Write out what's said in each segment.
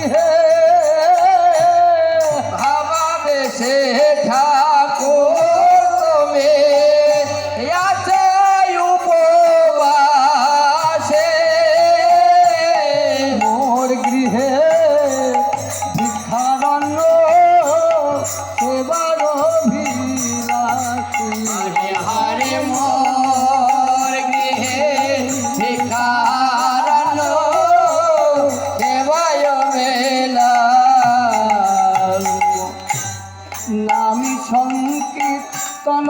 গৃহে ভাবাবেশে ঠাকুর তুমি আছে উপবাসে মোর গৃহে ভিক্ষারণ্য সেবার অভিলাষী হরে হরে মোর গৃহে ভিক্ষারণ্য সেবায় মেলা নামি সংকীর্তন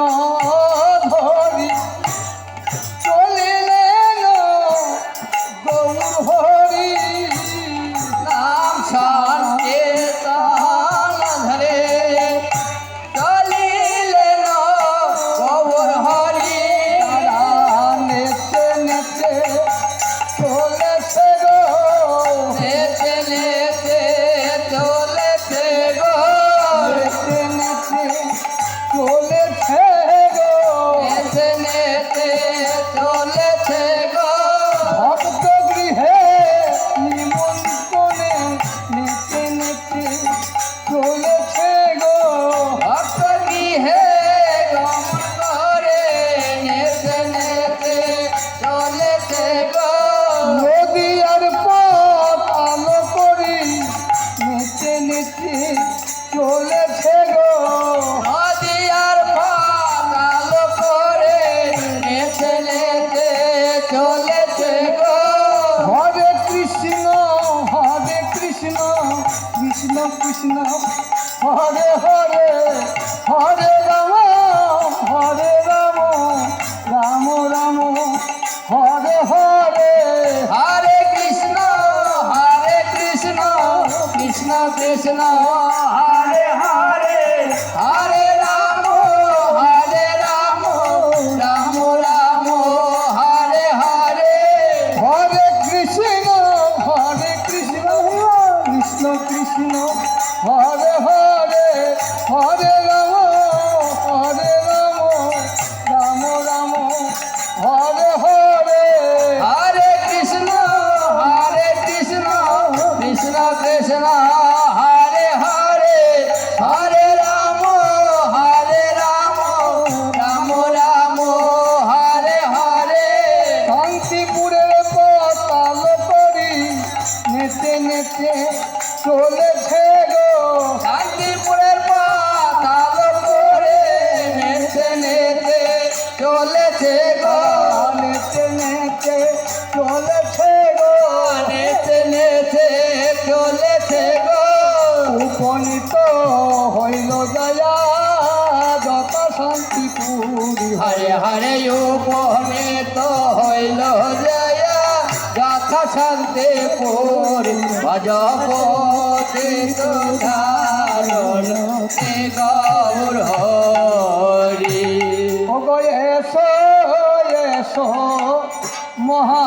ধরি চলিলেন গৌর হরি নাম সংকীর্তন ধরে চলিলেন গৌর হরি নেচে নেচে চলেছে গো নেচে নেচে চলেছে গো নেচে নেচে চলেছে গো নেচে নেচে চলেছে গো ভক্ত গৃহে নিমন্ত্রণে নেচে নেচে চলেছে গো ভক্ত গৃহে গমন করে নেচে নেচে চলেছে গো নদীয়ার পথ আলো করি নেচে নেচে চলেছে গো নদীয়ার পথ আলো করে নেচে নেচে চলেছে গো হরে কৃষ্ণ কৃষ্ণ কৃষ্ণ হরে হরে হরে রাম রাম রাম হরে হরে হরে কৃষ্ণ কৃষ্ণ কৃষ্ণ হরে হরে হরে রাম রাম রাম হরে হরে হরে কৃষ্ণ কৃষ্ণ কৃষ্ণ হরে হরে হরে রাম রাম রাম হরে হরে হরে কৃষ্ণ কৃষ্ণ কৃষ্ণ হরে হরে হরে রাম রাম রাম হরে হরে শান্তিপুরের পতাল করি নেচে নেচে চলেছে গো শান্তিপুরের পতাল করে নেচে নেচে চলেছে গো নেচে নেচে চলেছে গো নেচে নেচে চলেছে গো উপনীত হইল দয়া যত শান্তিপুরী হরে হরে উপনীত হইল জয়া যত শান্তিপুর ভজপতি ধারণ গৌর হরি এসো এসো মহা